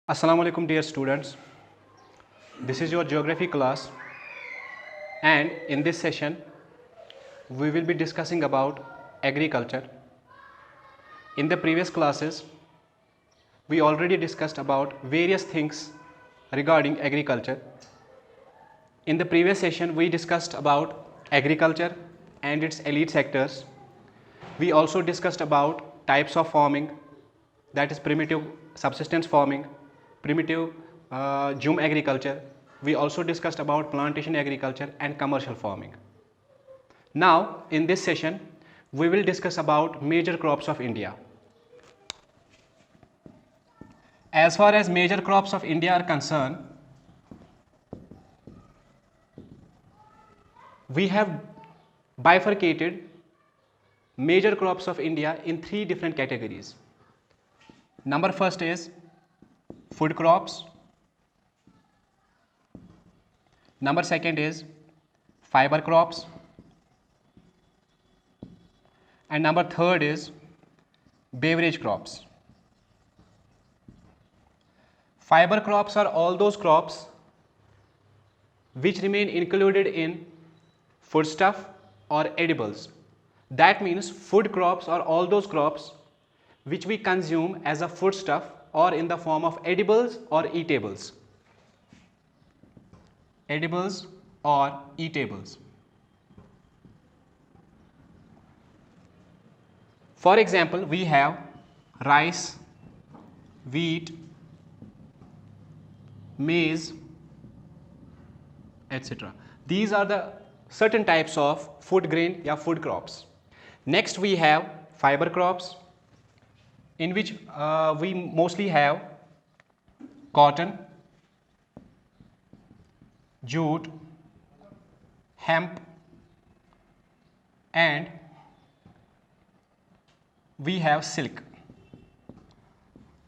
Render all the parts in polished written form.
Assalamu alaikum dear students. This is your geography class, and in this session we will be discussing about agriculture. In the previous classes we already discussed about various things regarding agriculture. In the previous session we discussed about agriculture and its elite sectors. We also discussed about types of farming, that is primitive subsistence farming, primitive Jum agriculture. We also discussed about plantation agriculture and commercial farming. Now in this session we will discuss about major crops of India. As far as major crops of India are concerned, we have bifurcated major crops of India in three different categories. Number first is food crops. Number second is fiber crops. And number third is beverage crops. Fiber crops are all those crops which remain included in foodstuff or edibles. That means food crops are all those crops which we consume as a foodstuff or in the form of edibles or eatables. Edibles or eatables. For example, we have rice, wheat, maize, etc. These are the certain types of food grain or food crops. Next we have fiber crops, in which we mostly have cotton, jute, hemp, and we have silk.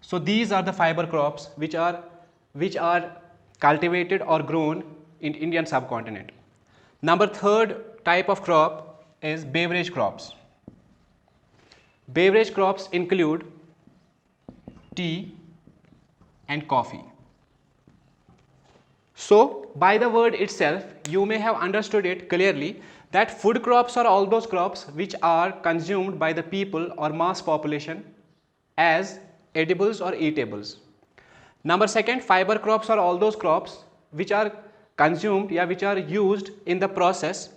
So these are the fiber crops which are cultivated or grown in Indian subcontinent. Number third type of crop is beverage crops. Beverage crops include tea and coffee. So by the word itself you may have understood it clearly that food crops are all those crops which are consumed by the people or mass population as edibles or eatables. Number second, fiber crops are all those crops which are consumed which are used in the process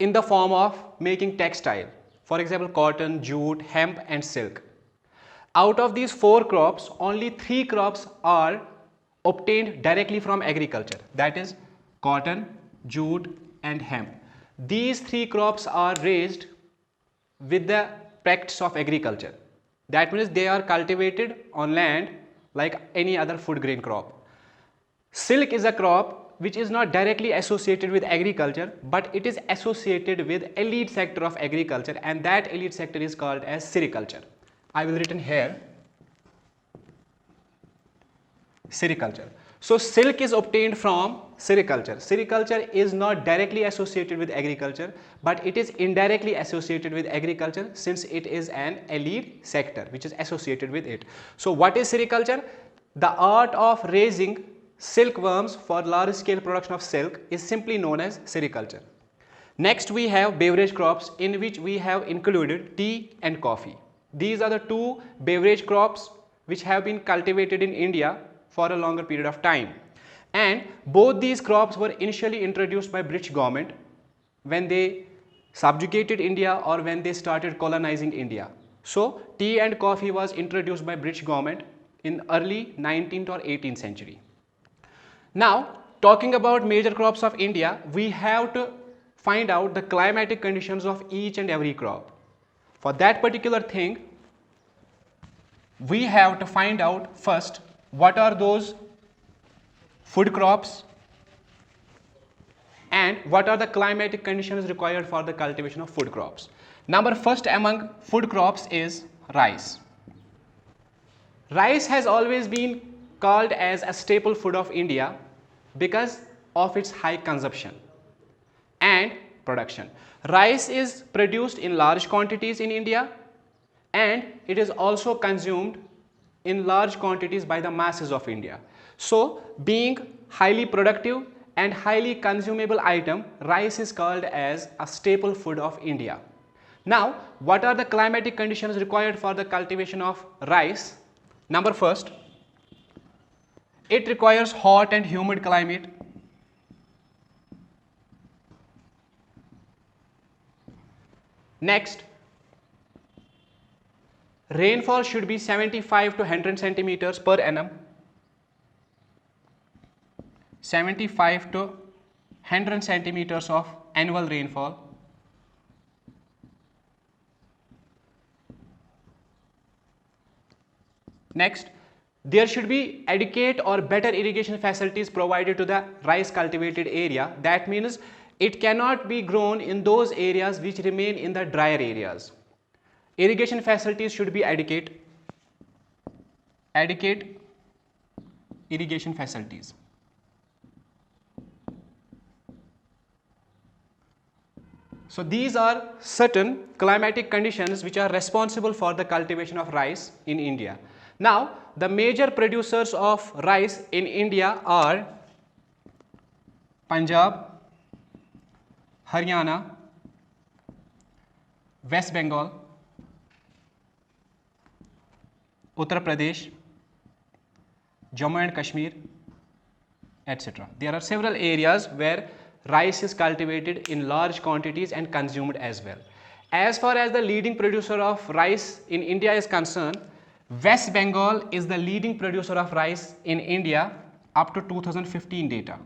in the form of making textile. For example, cotton, jute, hemp and silk. Out of these four crops, only three crops are obtained directly from agriculture, that is cotton, jute and hemp. These three crops are raised with the practice of agriculture. That means they are cultivated on land like any other food grain crop. Silk is a crop which is not directly associated with agriculture, but it is associated with elite sector of agriculture, and that elite sector is called as sericulture. I will written here sericulture. So silk is obtained from sericulture. Sericulture is not directly associated with agriculture, but it is indirectly associated with agriculture since it is an elite sector which is associated with it. So what is sericulture? The art of raising silkworms for large scale production of silk is simply known as sericulture. Next we have beverage crops, in which we have included tea and coffee. These are the two beverage crops which have been cultivated in India for a longer period of time, and both these crops were initially introduced by British government when they subjugated India or when they started colonizing India. So tea and coffee was introduced by British government in early 19th or 18th century. Now talking about major crops of India, we have to find out the climatic conditions of each and every crop. For that particular thing we have to find out first what are those food crops and what are the climatic conditions required for the cultivation of food crops. Number first among food crops is rice. Rice has always been called as a staple food of India because of its high consumption and production. Rice is produced in large quantities in India and it is also consumed in large quantities by the masses of India. So, being highly productive and highly consumable item, rice is called as a staple food of India. Now, what are the climatic conditions required for the cultivation of rice? Number first, it requires hot and humid climate. Next, rainfall should be 75 to 100 centimeters per annum. 75 to 100 centimeters of annual rainfall. Next, there should be adequate or better irrigation facilities provided to the rice cultivated area. That means it cannot be grown in those areas which remain in the drier areas. Irrigation facilities should be adequate. Adequate irrigation facilities. So these are certain climatic conditions which are responsible for the cultivation of rice in India. Now, the major producers of rice in India are Punjab, Haryana, West Bengal, Uttar Pradesh, Jammu and Kashmir, etc. There are several areas where rice is cultivated in large quantities and consumed as well. As far as the leading producer of rice in India is concerned, West Bengal is the leading producer of rice in India up to 2015 data.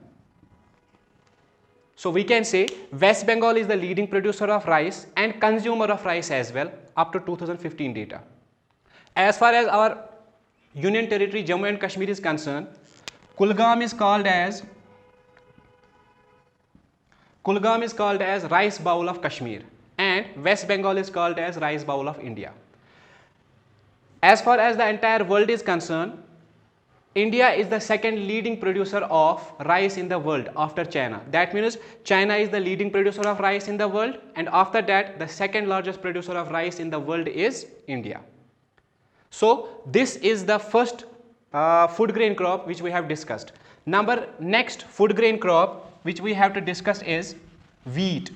So we can say West Bengal is the leading producer of rice and consumer of rice as well up to 2015 data. As far as our Union Territory Jammu and Kashmir is concerned, Kulgam is called as rice bowl of Kashmir and West Bengal is called as rice bowl of India. As far as the entire world is concerned, India is the second leading producer of rice in the world after China. That means China is the leading producer of rice in the world, and after that the second largest producer of rice in the world is India. So this is the first food grain crop which we have discussed. Next food grain crop which we have to discuss is wheat.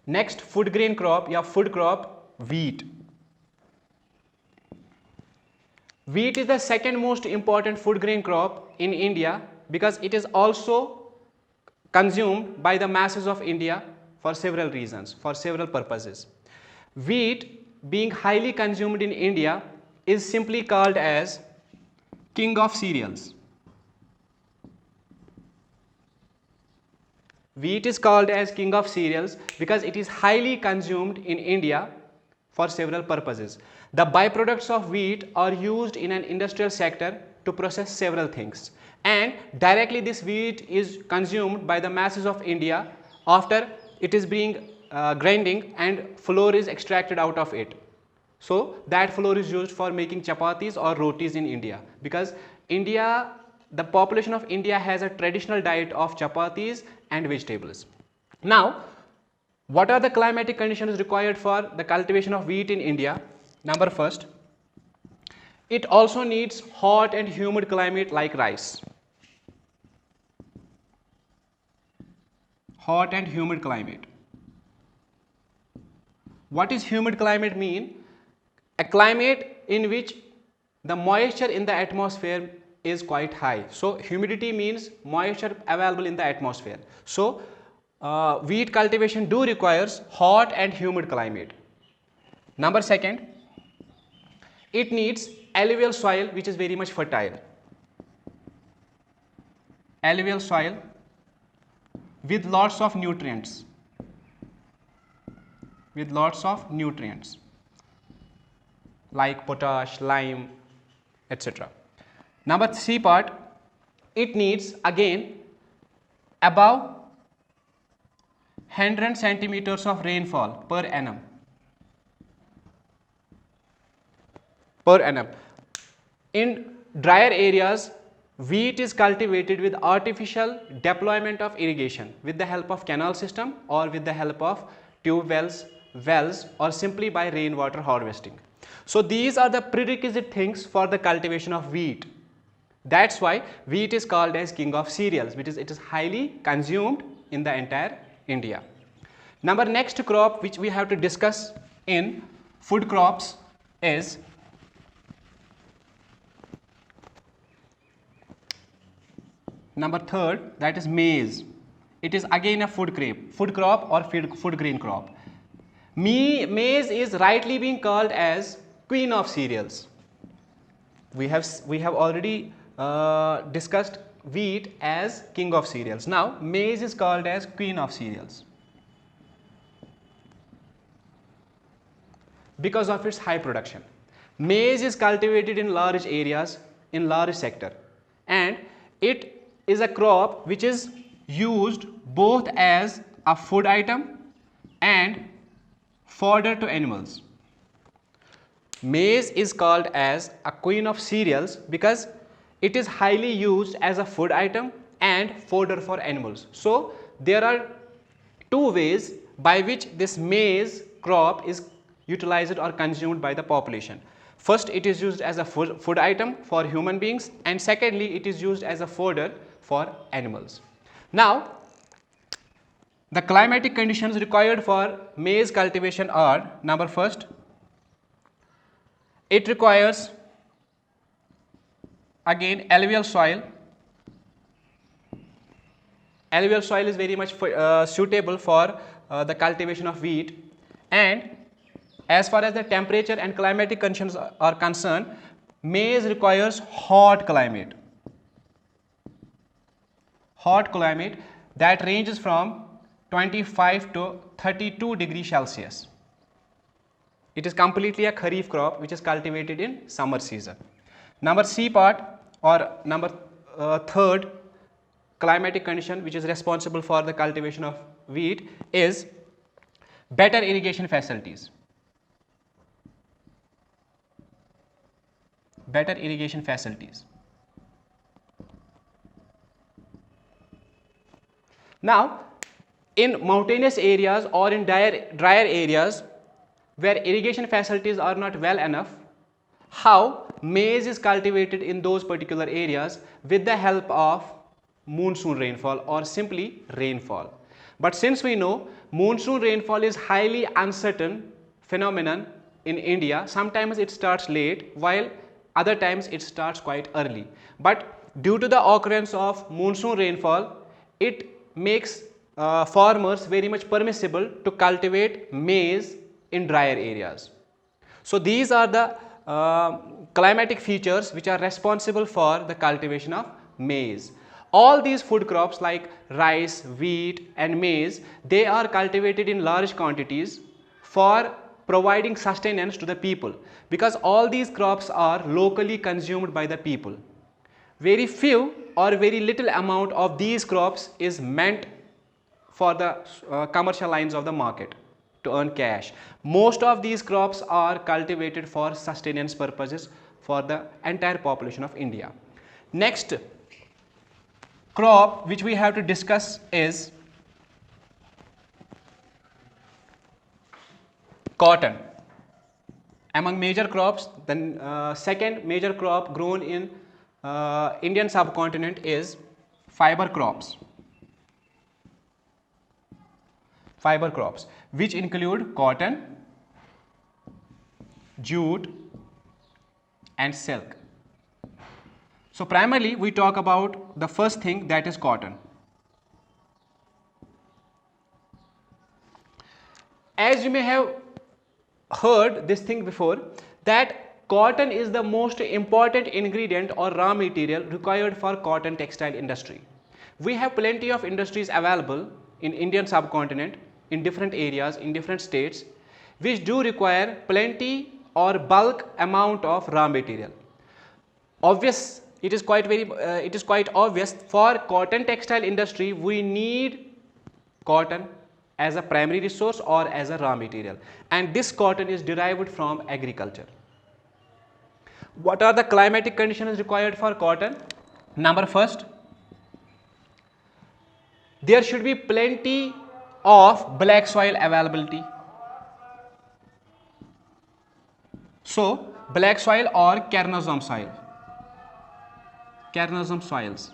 Next food grain crop या food crop, wheat. Wheat is the second most important food grain crop in India because it is also consumed by the masses of India for several reasons, for several purposes. Wheat, being highly consumed in India, is simply called as king of cereals. Wheat is called as king of cereals because it is highly consumed in India for several purposes. The byproducts of wheat are used in an industrial sector to process several things, and directly this wheat is consumed by the masses of India after it is being grinding and flour is extracted out of it. So that flour is used for making chapatis or rotis in India because the population of India has a traditional diet of chapatis and vegetables. Now, what are the climatic conditions required for the cultivation of wheat in India? Number first, it also needs hot and humid climate like rice. Hot and humid climate. What is humid climate mean? A climate in which the moisture in the atmosphere is quite high. So humidity means moisture available in the atmosphere. So wheat cultivation requires hot and humid climate. Number second, it needs alluvial soil which is very much fertile. Alluvial soil with lots of nutrients. With lots of nutrients like potash, lime, etc. Number C part, it needs again above 100 centimeters of rainfall per annum. In drier areas, wheat is cultivated with artificial deployment of irrigation with the help of canal system or with the help of tube wells, or simply by rainwater harvesting. So these are the prerequisite things for the cultivation of wheat. That's why wheat is called as king of cereals, because it is highly consumed in the entire India. Next crop which we have to discuss in food crops is number third, that is maize. It is again a food crop or food grain crop. Maize is rightly being called as queen of cereals. We have already discussed wheat as king of cereals. Now maize is called as queen of cereals because of its high production. Maize is cultivated in large areas, in large sector, and it is a crop which is used both as a food item and fodder to animals. Maize is called as a queen of cereals because it is highly used as a food item and fodder for animals. So there are two ways by which this maize crop is utilized or consumed by the population. First, it is used as a food item for human beings, and secondly, it is used as a fodder for animals. Now, the climatic conditions required for maize cultivation are: number first, it requires again alluvial soil. Alluvial soil is very much suitable for the cultivation of wheat, and as far as the temperature and climatic conditions are concerned, maize requires hot climate. Hot climate that ranges from 25 to 32 degrees Celsius. It is completely a kharif crop which is cultivated in summer season. Number C part, or number third climatic condition which is responsible for the cultivation of wheat is better irrigation facilities. Better irrigation facilities. Now, in mountainous areas or in drier areas where irrigation facilities are not well enough, how maize is cultivated in those particular areas with the help of monsoon rainfall or simply rainfall. But since we know monsoon rainfall is highly uncertain phenomenon in India, sometimes it starts late while other times it starts quite early. But due to the occurrence of monsoon rainfall, it makes farmers very much permissible to cultivate maize in drier areas. So these are the climatic features which are responsible for the cultivation of maize. All these food crops like rice, wheat and maize, they are cultivated in large quantities for providing sustenance to the people, because all these crops are locally consumed by the people. Very few or very little amount of these crops is meant for the commercial lines of the market to earn cash. Most of these crops are cultivated for sustenance purposes for the entire population of India. Next crop which we have to discuss is cotton. Among major crops, the second major crop grown in Indian subcontinent is fiber crops. Fiber crops, which include cotton, jute and silk. So primarily we talk about the first thing, that is cotton. As you may have heard this thing before, that cotton is the most important ingredient or raw material required for cotton textile industry. We have plenty of industries available in Indian subcontinent in different areas, in different states, which do require plenty or bulk amount of raw material. It is quite obvious for cotton textile industry we need cotton as a primary resource or as a raw material, and this cotton is derived from agriculture. What are the climatic conditions required for cotton? Number first, there should be plenty of black soil availability. So black soil or Carnothrop soil, Carnothrop soils.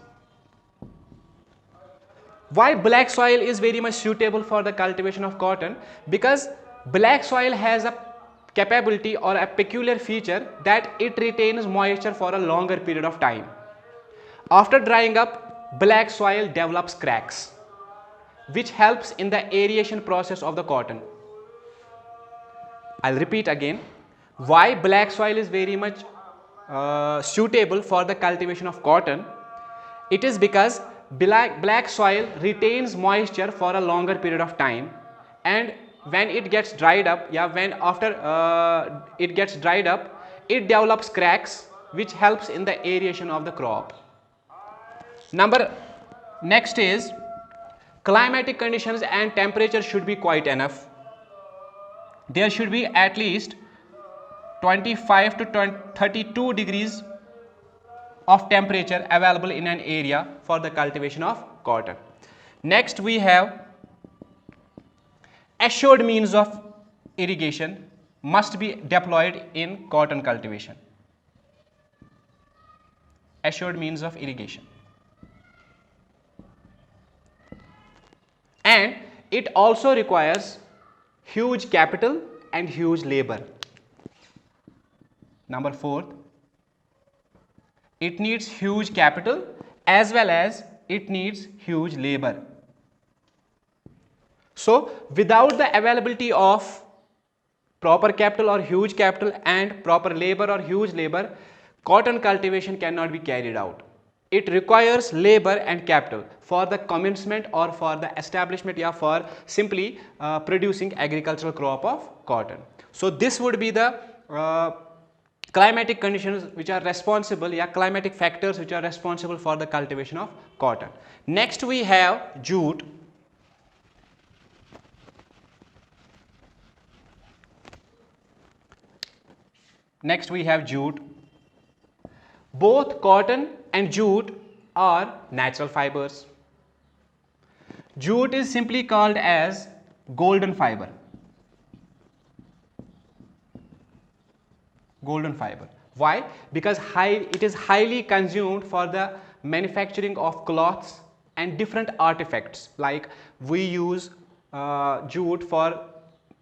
Why black soil is very much suitable for the cultivation of cotton? Because black soil has a capability or a peculiar feature that it retains moisture for a longer period of time. After drying up, black soil develops cracks, which helps in the aeration process of the cotton. I'll repeat again. Why black soil is very much suitable for the cultivation of cotton? It is because black soil retains moisture for a longer period of time, and when it gets dried up, when after it gets dried up, it develops cracks which helps in the aeration of the crop. Next is climatic conditions and temperature should be quite enough. There should be at least 25 to 32 degrees of temperature available in an area for the cultivation of cotton. Next we have assured means of irrigation must be deployed in cotton cultivation. Assured means of irrigation. And it also requires huge capital and huge labor. Number 4, it needs huge capital as well as it needs huge labor. So without the availability of proper capital or huge capital and proper labor or huge labor, cotton cultivation cannot be carried out. It requires labor and capital for the commencement or for the establishment, for simply producing agricultural crop of cotton. So this would be the climatic conditions which are responsible, climatic factors which are responsible for the cultivation of cotton. Next we have jute. Next we have jute. Both cotton and jute are natural fibers. Jute is simply called as golden fiber. Golden fiber. Why? Because it is highly consumed for the manufacturing of cloths and different artifacts. Like we use jute for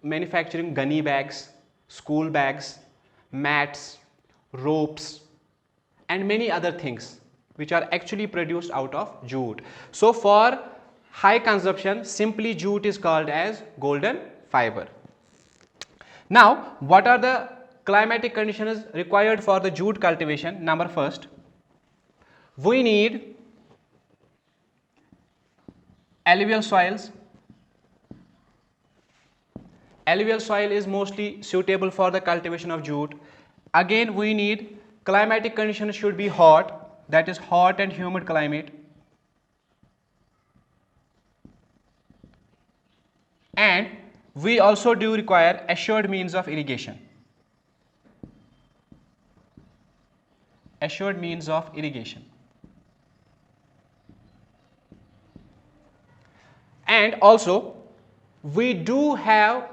manufacturing gunny bags, school bags, mats, ropes, and many other things which are actually produced out of jute. So for high consumption, simply jute is called as golden fiber. Now, what are the climatic conditions required for the jute cultivation? Number first, we need alluvial soils. Alluvial soil is mostly suitable for the cultivation of jute. Again, we need climatic conditions should be hot, that is hot and humid climate. And we also do require assured means of irrigation. Assured means of irrigation. And also we do have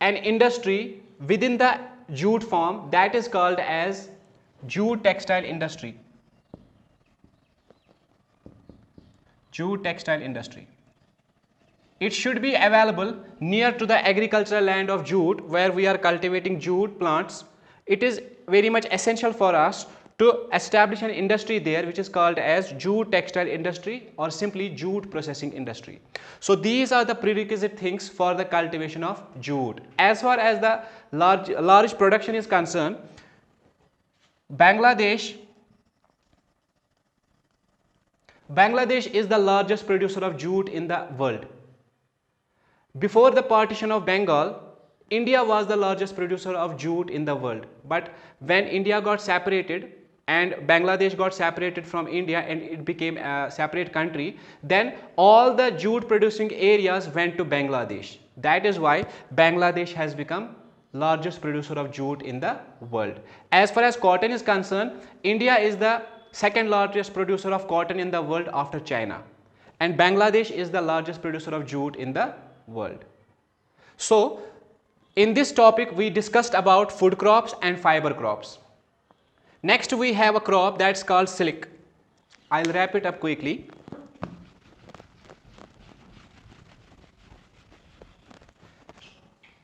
an industry within the jute farm that is called as jute textile industry. Jute textile industry. It should be available near to the agricultural land of jute where we are cultivating jute plants. It is very much essential for us to establish an industry there which is called as jute textile industry or simply jute processing industry. So these are the prerequisite things for the cultivation of jute. As far as the large production is concerned, Bangladesh is the largest producer of jute in the world. Before the partition of Bengal, India was the largest producer of jute in the world. But when India got separated and Bangladesh got separated from India and it became a separate country, then all the jute producing areas went to Bangladesh. That is why Bangladesh has become largest producer of jute in the world. As far as cotton is concerned, India is the second largest producer of cotton in the world after China. and Bangladesh is the largest producer of jute in the world. So in this topic we discussed about food crops and fiber crops. Next we have a crop that's called silk. I'll wrap it up quickly.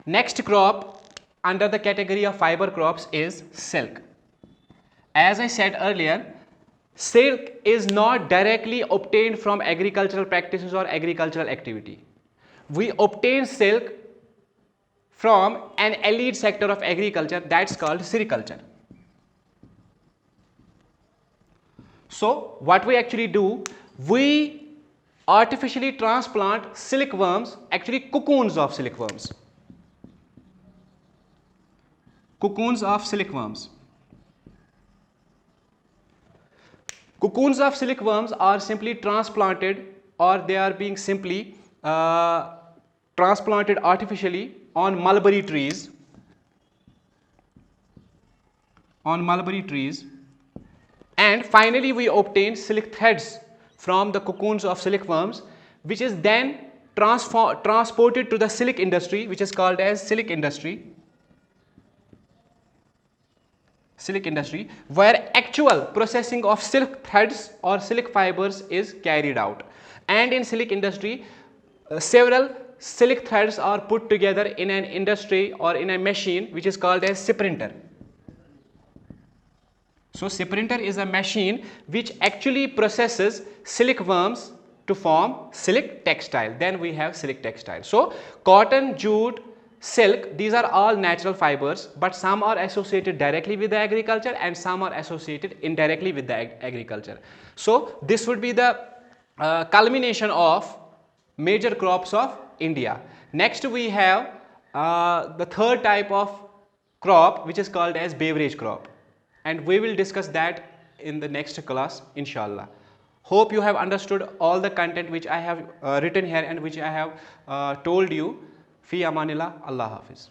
Next crop under the category of fiber crops is silk. As I said earlier, silk is not directly obtained from agricultural practices or agricultural activity. We obtain silk from an elite sector of agriculture that's called sericulture. So what we actually do, we artificially transplant silkworms, actually cocoons of silkworms. Cocoons of silkworms. Cocoons of silkworms are simply transplanted, or they are being simply transplanted artificially on mulberry trees. And finally we obtain silk threads from the cocoons of silkworms, which is then transported to the silk industry, which is called as silk industry, where actual processing of silk threads or silk fibers is carried out. And in silk industry, several silk threads are put together in an industry or in a machine which is called as sprinter. So sprinter is a machine which actually processes silkworms to form silk textile. Then we have silk textile. So cotton, jute, silk, these are all natural fibers, but some are associated directly with the agriculture and some are associated indirectly with the agriculture. So this would be the culmination of major crops of India. Next we have the third type of crop, which is called as beverage crop, and we will discuss that in the next class, inshallah. Hope you have understood all the content which I have written here and which I have told you. Fi amanillah, Allah Hafiz.